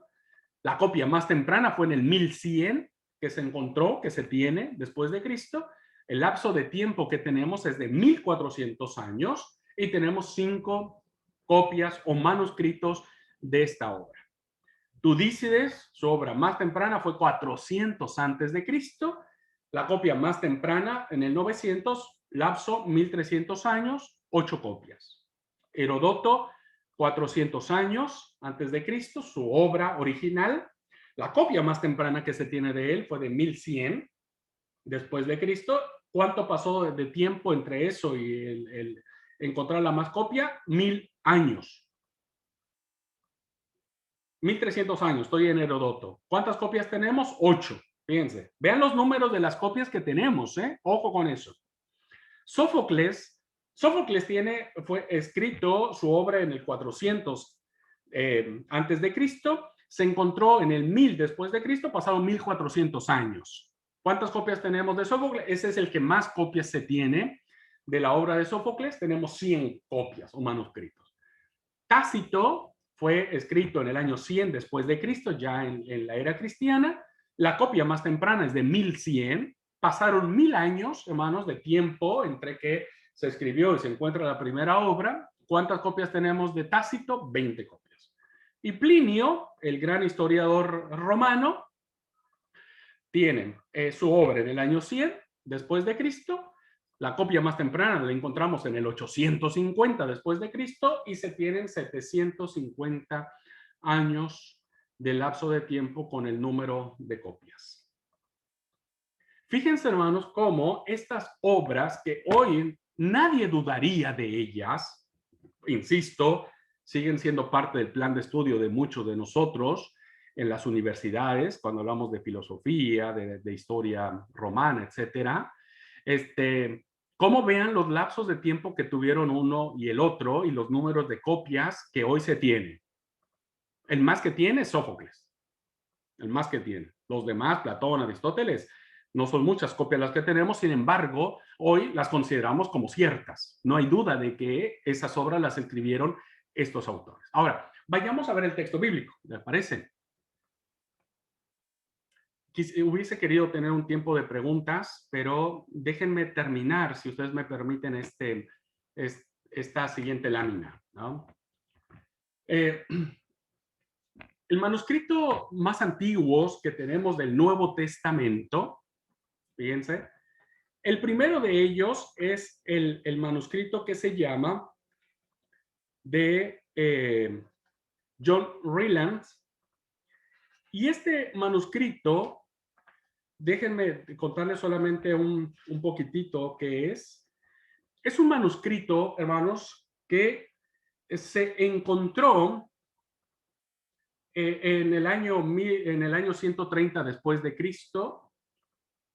La copia más temprana fue en el 1100, que se encontró, que se tiene después de Cristo. El lapso de tiempo que tenemos es de 1400 años y tenemos 5 copias o manuscritos de esta obra. Tudícides, su obra más temprana fue 400 antes de Cristo. La copia más temprana en el 900, lapso 1300 años, 8 copias. Heródoto, 400 años antes de Cristo, su obra original. La copia más temprana que se tiene de él fue de 1100 después de Cristo. ¿Cuánto pasó de tiempo entre eso y el encontrar la más copia? 1000 años. 1300 años, estoy en Heródoto. ¿Cuántas copias tenemos? 8. Fíjense, vean los números de las copias que tenemos, ¿eh? Ojo con eso. Sófocles fue escrito su obra en el 400 antes de Cristo, se encontró en el 1000 después de Cristo, pasaron 1400 años. ¿Cuántas copias tenemos de Sófocles? Ese es el que más copias se tiene de la obra de Sófocles. Tenemos 100 copias o manuscritos. Tácito fue escrito en el año 100 después de Cristo, ya en la era cristiana. La copia más temprana es de 1100. Pasaron 1000 años, hermanos, de tiempo entre que se escribió y se encuentra la primera obra. ¿Cuántas copias tenemos de Tácito? 20 copias. Y Plinio, el gran historiador romano, tiene su obra en el año 100 después de Cristo. La copia más temprana la encontramos en el 850 después de Cristo y se tienen 750 años de lapso de tiempo con el número de copias. Fíjense, hermanos, cómo estas obras que hoy nadie dudaría de ellas, insisto, siguen siendo parte del plan de estudio de muchos de nosotros en las universidades, cuando hablamos de filosofía, de historia romana, etcétera. Cómo vean los lapsos de tiempo que tuvieron uno y el otro y los números de copias que hoy se tienen. El más que tiene es Sófocles. El más que tiene. Los demás, Platón, Aristóteles, no son muchas copias las que tenemos, sin embargo, hoy las consideramos como ciertas. No hay duda de que esas obras las escribieron estos autores. Ahora, vayamos a ver el texto bíblico, ¿les parece? Hubiese querido tener un tiempo de preguntas, pero déjenme terminar, si ustedes me permiten, esta siguiente lámina, ¿no? El manuscrito más antiguo que tenemos del Nuevo Testamento, fíjense, el primero de ellos es el manuscrito que se llama de John Ryland. Y este manuscrito, déjenme contarles solamente un poquitito qué es. Es un manuscrito, hermanos, que se encontró en el año 130 después de Cristo.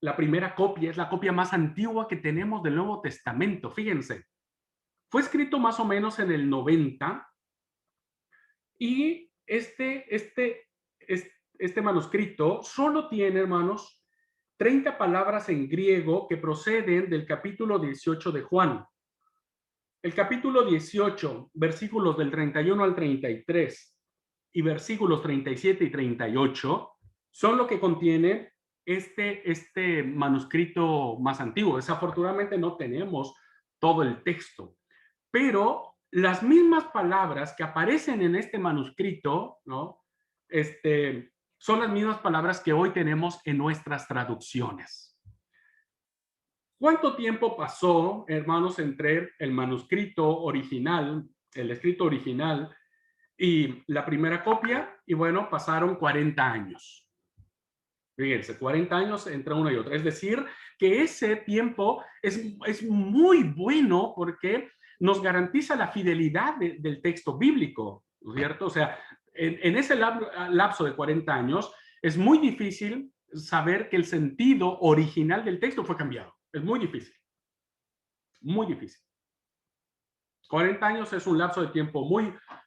La primera copia es la copia más antigua que tenemos del Nuevo Testamento. Fíjense, fue escrito más o menos en el 90 y este manuscrito solo tiene, hermanos, 30 palabras en griego que proceden del capítulo 18 de Juan. El capítulo 18, versículos del 31 al 33 y versículos 37 y 38 son lo que contiene este manuscrito más antiguo. Desafortunadamente no tenemos todo el texto, pero las mismas palabras que aparecen en este manuscrito, ¿no? Son las mismas palabras que hoy tenemos en nuestras traducciones. ¿Cuánto tiempo pasó, hermanos, entre el manuscrito original, el escrito original y la primera copia? Y bueno, pasaron 40 años. Fíjense, 40 años entre una y otra. Es decir, que ese tiempo es muy bueno porque nos garantiza la fidelidad del texto bíblico, ¿no es cierto? O sea, en ese lapso de 40 años es muy difícil saber que el sentido original del texto fue cambiado. Es muy difícil. Muy difícil. 40 años es un lapso de tiempo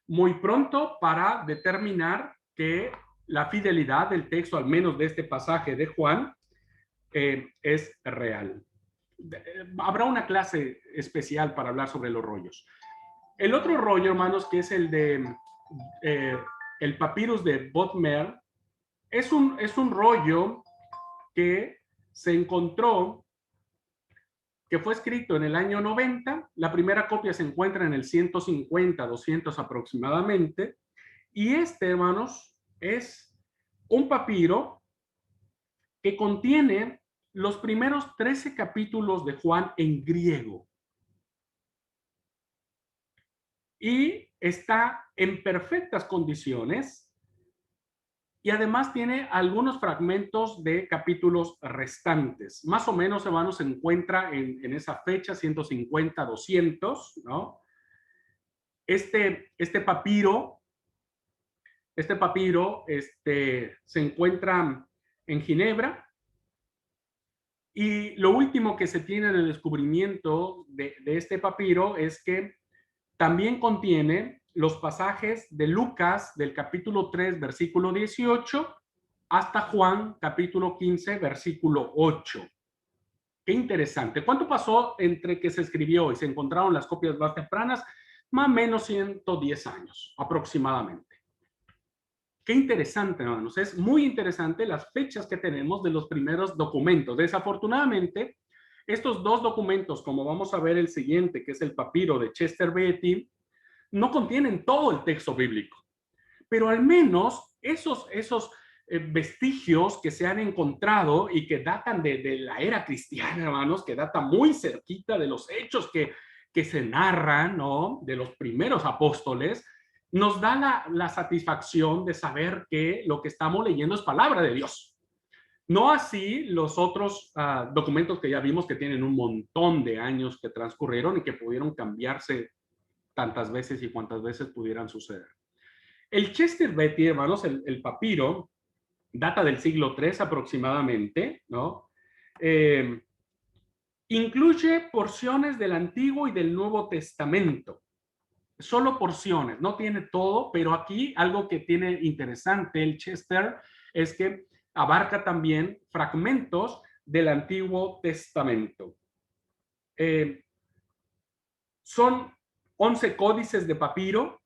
muy pronto para determinar que la fidelidad del texto, al menos de este pasaje de Juan, es real. Habrá una clase especial para hablar sobre los rollos. El otro rollo, hermanos, que es el de el papyrus de Bodmer, es un rollo que se encontró, que fue escrito en el año 90, la primera copia se encuentra en el 150, 200 aproximadamente, y este, hermanos, es un papiro que contiene los primeros 13 capítulos de Juan en griego. Y está en perfectas condiciones, y además tiene algunos fragmentos de capítulos restantes. Más o menos, hermanos, se encuentra en esa fecha, 150, 200, ¿no? Este papiro se encuentra en Ginebra, y lo último que se tiene de descubrimiento de este papiro es que también contiene los pasajes de Lucas del capítulo 3, versículo 18, hasta Juan capítulo 15, versículo 8. Qué interesante. ¿Cuánto pasó entre que se escribió y se encontraron las copias más tempranas? Más o menos 110 años, aproximadamente. Qué interesante, hermanos. Es muy interesante las fechas que tenemos de los primeros documentos. Desafortunadamente, estos dos documentos, como vamos a ver el siguiente, que es el papiro de Chester Beatty, no contienen todo el texto bíblico, pero al menos esos vestigios que se han encontrado y que datan de la era cristiana, hermanos, que data muy cerquita de los hechos que se narran, ¿no?, de los primeros apóstoles, nos da la satisfacción de saber que lo que estamos leyendo es palabra de Dios. No así los otros documentos que ya vimos, que tienen un montón de años que transcurrieron y que pudieron cambiarse tantas veces y cuantas veces pudieran suceder. El Chester Beatty, hermanos, el papiro, data del siglo III aproximadamente, ¿no? Incluye porciones del Antiguo y del Nuevo Testamento. Solo porciones, no tiene todo, pero aquí algo que tiene interesante el Chester es que abarca también fragmentos del Antiguo Testamento. Son 11 códices de papiro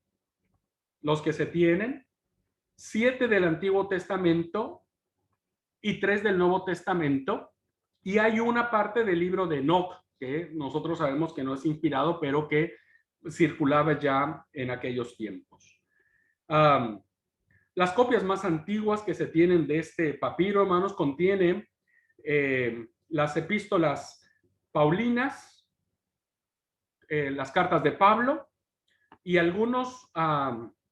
los que se tienen, 7 del Antiguo Testamento y 3 del Nuevo Testamento, y hay una parte del libro de Enoch, que nosotros sabemos que no es inspirado, pero que circulaba ya en aquellos tiempos. Las copias más antiguas que se tienen de este papiro, hermanos, contienen las epístolas paulinas, las cartas de Pablo y algunos,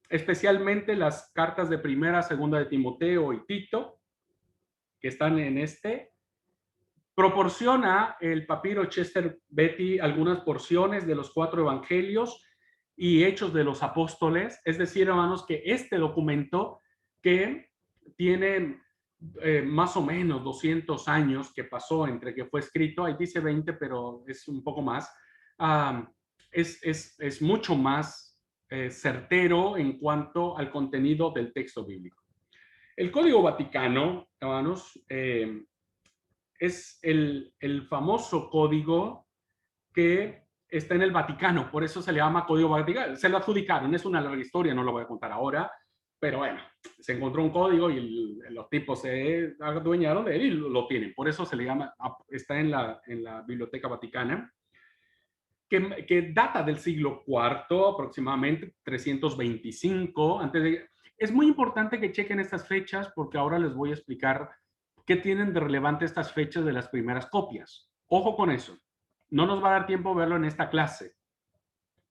especialmente las cartas de Primera, Segunda de Timoteo y Tito, que están en este. Proporciona el papiro Chester Beatty algunas porciones de los 4 evangelios y Hechos de los Apóstoles. Es decir, hermanos, que este documento, que tiene más o menos 200 años que pasó entre que fue escrito, ahí dice 20, pero es un poco más, es mucho más certero en cuanto al contenido del texto bíblico. El Código Vaticano, hermanos, es el famoso código que está en el Vaticano, por eso se le llama Código Vaticano. Se lo adjudicaron, es una larga historia, no lo voy a contar ahora, pero bueno, se encontró un código y los tipos se adueñaron de él y lo tienen. Por eso se le llama, está en la Biblioteca Vaticana, que data del siglo IV, aproximadamente 325. Es muy importante que chequen estas fechas, porque ahora les voy a explicar qué tienen de relevante estas fechas de las primeras copias. Ojo con eso. No nos va a dar tiempo verlo en esta clase,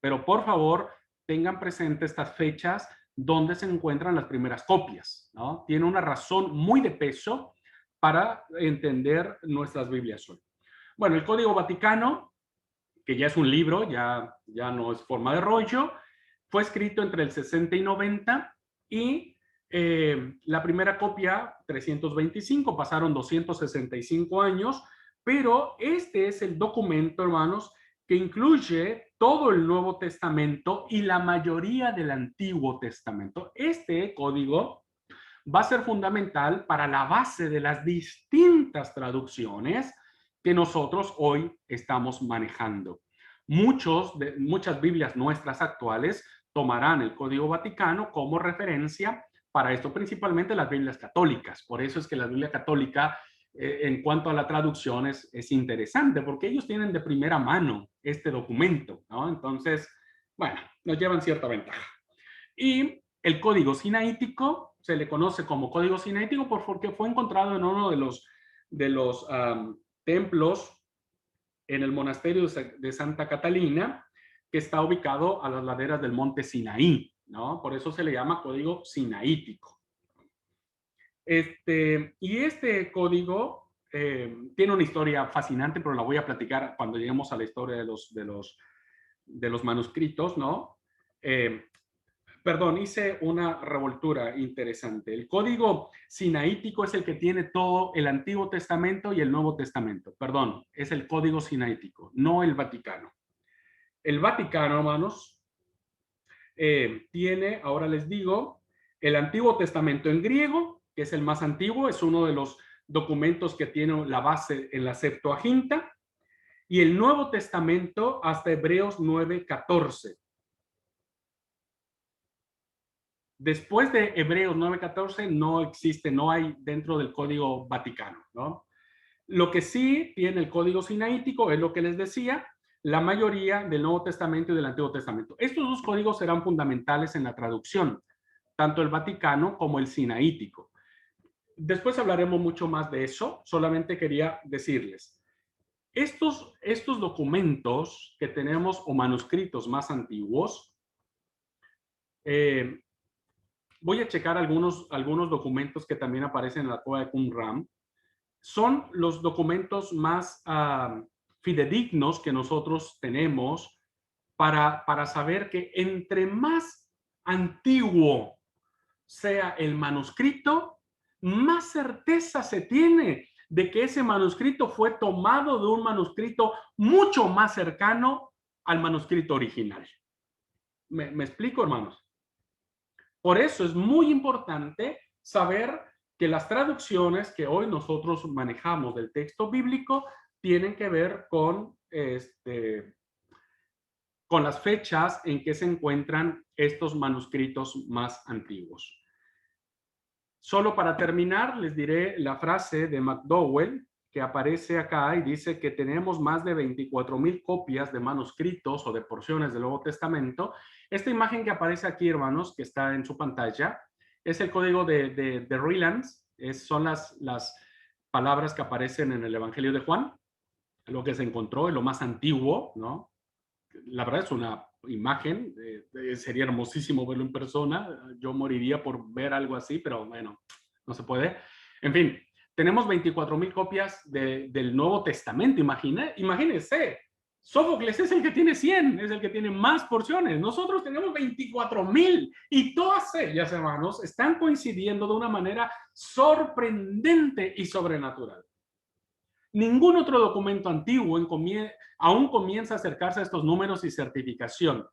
pero por favor tengan presente estas fechas donde se encuentran las primeras copias, ¿no? Tiene una razón muy de peso para entender nuestras Biblias hoy. Bueno, el Código Vaticano, que ya es un libro, ya no es forma de rollo, fue escrito entre el 60 y 90 y la primera copia, 325, pasaron 265 años Pero este es el documento, hermanos, que incluye todo el Nuevo Testamento y la mayoría del Antiguo Testamento. Este código va a ser fundamental para la base de las distintas traducciones que nosotros hoy estamos manejando. Muchas Biblias nuestras actuales tomarán el Código Vaticano como referencia para esto, principalmente las Biblias católicas. Por eso es que la Biblia católica, en cuanto a la traducción, es interesante, porque ellos tienen de primera mano este documento, ¿no? Entonces, bueno, nos llevan cierta ventaja. Y el código sinaítico se le conoce como código sinaítico porque fue encontrado en uno de los templos en el monasterio de Santa Catalina, que está ubicado a las laderas del monte Sinaí, ¿no? Por eso se le llama código sinaítico. Y este código tiene una historia fascinante, pero la voy a platicar cuando lleguemos a la historia de los manuscritos, ¿no? Perdón, hice una revoltura interesante. El código sinaítico es el que tiene todo el Antiguo Testamento y el Nuevo Testamento. Perdón, es el código sinaítico, no el Vaticano. El Vaticano, hermanos, tiene, ahora les digo, el Antiguo Testamento en griego, que es el más antiguo, es uno de los documentos que tiene la base en la Septuaginta, y el Nuevo Testamento hasta Hebreos 9:14. Después de Hebreos 9:14 no existe, no hay dentro del Código Vaticano, ¿no? Lo que sí tiene el Código Sinaítico es lo que les decía, la mayoría del Nuevo Testamento y del Antiguo Testamento. Estos dos códigos serán fundamentales en la traducción, tanto el Vaticano como el Sinaítico. Después hablaremos mucho más de eso, solamente quería decirles, estos documentos que tenemos o manuscritos más antiguos, voy a checar algunos documentos que también aparecen en la Cueva de Qumran. Son los documentos más fidedignos que nosotros tenemos para saber que entre más antiguo sea el manuscrito, más certeza se tiene de que ese manuscrito fue tomado de un manuscrito mucho más cercano al manuscrito original. ¿Me explico, hermanos? Por eso es muy importante saber que las traducciones que hoy nosotros manejamos del texto bíblico tienen que ver con las fechas en que se encuentran estos manuscritos más antiguos. Solo para terminar, les diré la frase de McDowell que aparece acá y dice que tenemos más de 24,000 copias de manuscritos o de porciones del Nuevo Testamento. Esta imagen que aparece aquí, hermanos, que está en su pantalla, es el código de Rylands. Son las palabras que aparecen en el Evangelio de Juan, lo que se encontró, en lo más antiguo, ¿no? La verdad es una imagen, sería hermosísimo verlo en persona. Yo moriría por ver algo así, pero bueno, no se puede. En fin, tenemos 24,000 copias del Nuevo Testamento. Imagínense, Sófocles es el que tiene 100, es el que tiene más porciones. Nosotros tenemos 24,000 y todas ellas, hermanos, están coincidiendo de una manera sorprendente y sobrenatural. Ningún otro documento antiguo aún comienza a acercarse a estos números y certificación.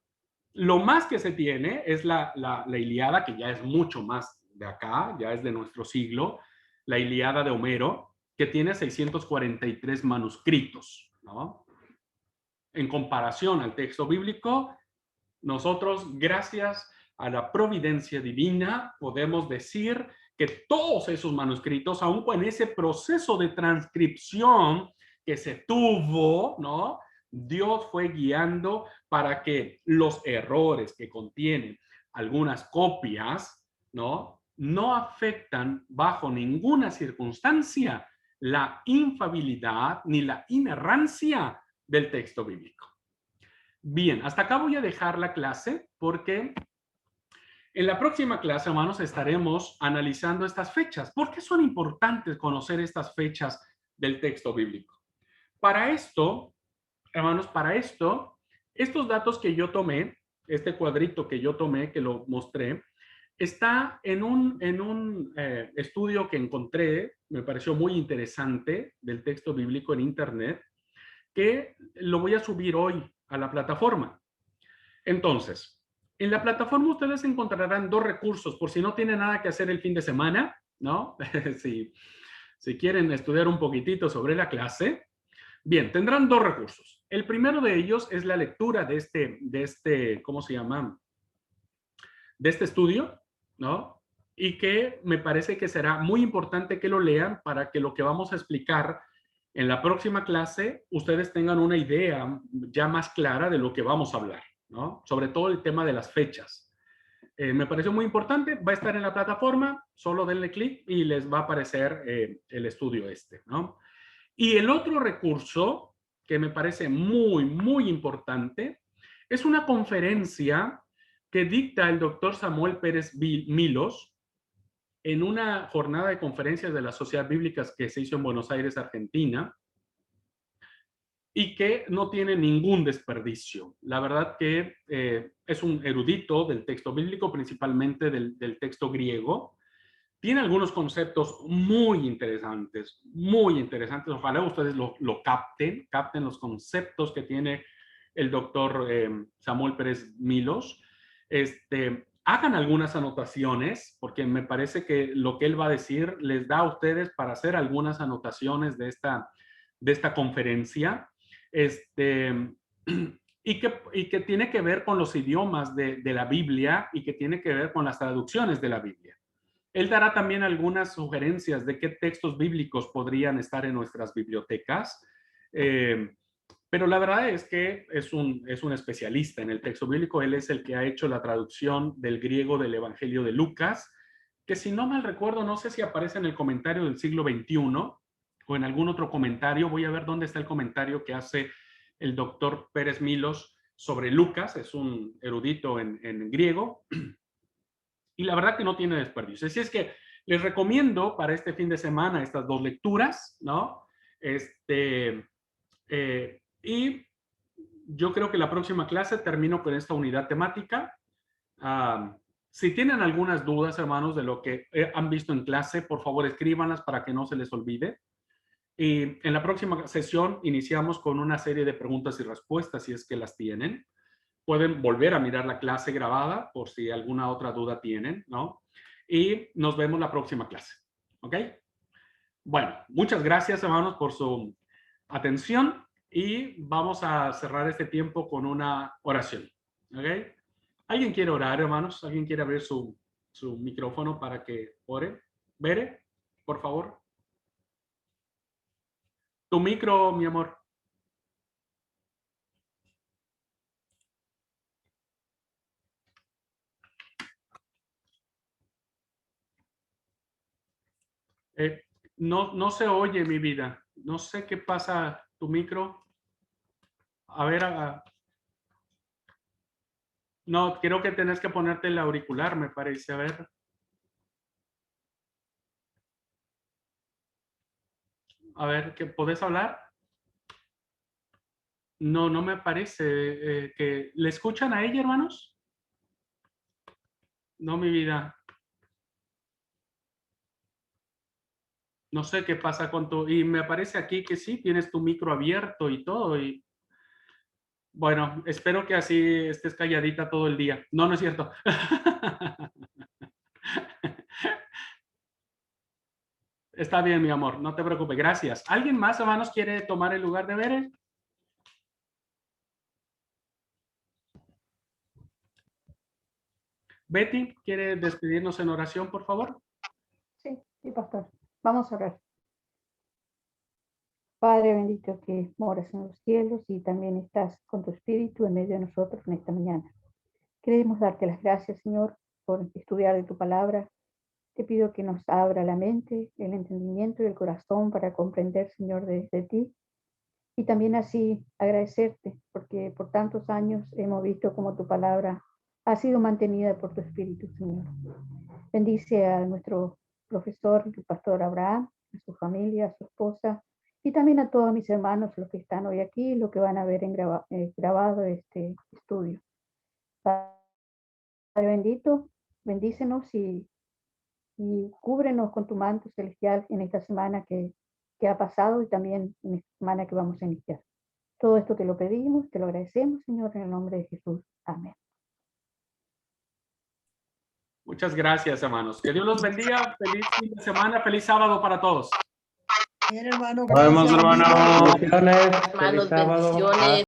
Lo más que se tiene es la Ilíada, que ya es mucho más de acá, ya es de nuestro siglo, la Ilíada de Homero, que tiene 643 manuscritos, ¿no? En comparación al texto bíblico, nosotros, gracias a la providencia divina, podemos decir que todos esos manuscritos, aun con ese proceso de transcripción que se tuvo, ¿no? Dios fue guiando para que los errores que contienen algunas copias, ¿no? No afectan bajo ninguna circunstancia la infalibilidad ni la inerrancia del texto bíblico. Bien, hasta acá voy a dejar la clase porque en la próxima clase, hermanos, estaremos analizando estas fechas. ¿Por qué son importantes conocer estas fechas del texto bíblico? Para esto, hermanos, estos datos que yo tomé, este cuadrito que yo tomé, que lo mostré, está en un estudio que encontré, me pareció muy interesante, del texto bíblico en internet, que lo voy a subir hoy a la plataforma. Entonces, en la plataforma ustedes encontrarán 2 recursos por si no tienen nada que hacer el fin de semana, ¿no? si quieren estudiar un poquitito sobre la clase. Bien, tendrán 2 recursos. El primero de ellos es la lectura de este, ¿cómo se llama? De este estudio, ¿no? Y que me parece que será muy importante que lo lean para que lo que vamos a explicar en la próxima clase, ustedes tengan una idea ya más clara de lo que vamos a hablar, ¿no? Sobre todo el tema de las fechas. Me pareció muy importante, va a estar en la plataforma, solo denle clic y les va a aparecer el estudio este, ¿no? Y el otro recurso que me parece muy, muy importante es una conferencia que dicta el doctor Samuel Pérez Milos en una jornada de conferencias de la Sociedad Bíblica que se hizo en Buenos Aires, Argentina, y que no tiene ningún desperdicio. La verdad que es un erudito del texto bíblico, principalmente del texto griego. Tiene algunos conceptos muy interesantes, muy interesantes. Ojalá ustedes lo capten los conceptos que tiene el doctor Samuel Pérez Milos. Hagan algunas anotaciones, porque me parece que lo que él va a decir les da a ustedes para hacer algunas anotaciones de esta conferencia. Y que tiene que ver con los idiomas de la Biblia y que tiene que ver con las traducciones de la Biblia. Él dará también algunas sugerencias de qué textos bíblicos podrían estar en nuestras bibliotecas, pero la verdad es que es un especialista en el texto bíblico. Él es el que ha hecho la traducción del griego del Evangelio de Lucas, que si no mal recuerdo, no sé si aparece en el comentario del siglo XXI o en algún otro comentario. Voy a ver dónde está el comentario que hace el doctor Pérez Milos sobre Lucas. Es un erudito en griego. Y la verdad que no tiene desperdicio. Así es que les recomiendo para este fin de semana estas 2 lecturas, ¿no? Y yo creo que la próxima clase termino con esta unidad temática. Si tienen algunas dudas, hermanos, de lo que han visto en clase, por favor escríbanlas para que no se les olvide. Y en la próxima sesión iniciamos con una serie de preguntas y respuestas, si es que las tienen. Pueden volver a mirar la clase grabada por si alguna otra duda tienen, ¿no? Y nos vemos la próxima clase, ¿ok? Bueno, muchas gracias, hermanos, por su atención y vamos a cerrar este tiempo con una oración, ¿ok? ¿Alguien quiere orar, hermanos? ¿Alguien quiere abrir su micrófono para que ore? Bere, por favor. Tu micro, mi amor. No se oye, mi vida. No sé qué pasa tu micro. A ver, no, creo que tenés que ponerte el auricular, me parece. A ver. A ver, ¿qué podés hablar? No, no me parece que... ¿Le escuchan a ella, hermanos? No, mi vida. No sé qué pasa con tu... Y me aparece aquí que sí, tienes tu micro abierto y todo. Y bueno, espero que así estés calladita todo el día. No, no es cierto. Está bien, mi amor, no te preocupes. Gracias. ¿Alguien más, hermanos, quiere tomar el lugar de Bere? Betty, ¿quiere despedirnos en oración, por favor? Sí, sí, pastor. Vamos a orar. Padre bendito que moras en los cielos y también estás con tu espíritu en medio de nosotros en esta mañana. Queremos darte las gracias, Señor, por estudiar de tu palabra. Te pido que nos abra la mente, el entendimiento y el corazón para comprender, Señor, de ti. Y también así agradecerte, porque por tantos años hemos visto cómo tu palabra ha sido mantenida por tu Espíritu, Señor. Bendice a nuestro profesor, el pastor Abraham, a su familia, a su esposa, y también a todos mis hermanos, los que están hoy aquí, los que van a ver grabado este estudio. Padre bendito, bendícenos y cúbrenos con tu manto celestial en esta semana que ha pasado y también en esta semana que vamos a iniciar. Todo esto te lo pedimos, te lo agradecemos, Señor, en el nombre de Jesús. Amén. Muchas gracias, hermanos. Que Dios los bendiga. Feliz fin de semana, feliz sábado para todos. Bien, hermano. Nos vemos, gracias. hermano. Hermanos, bendiciones.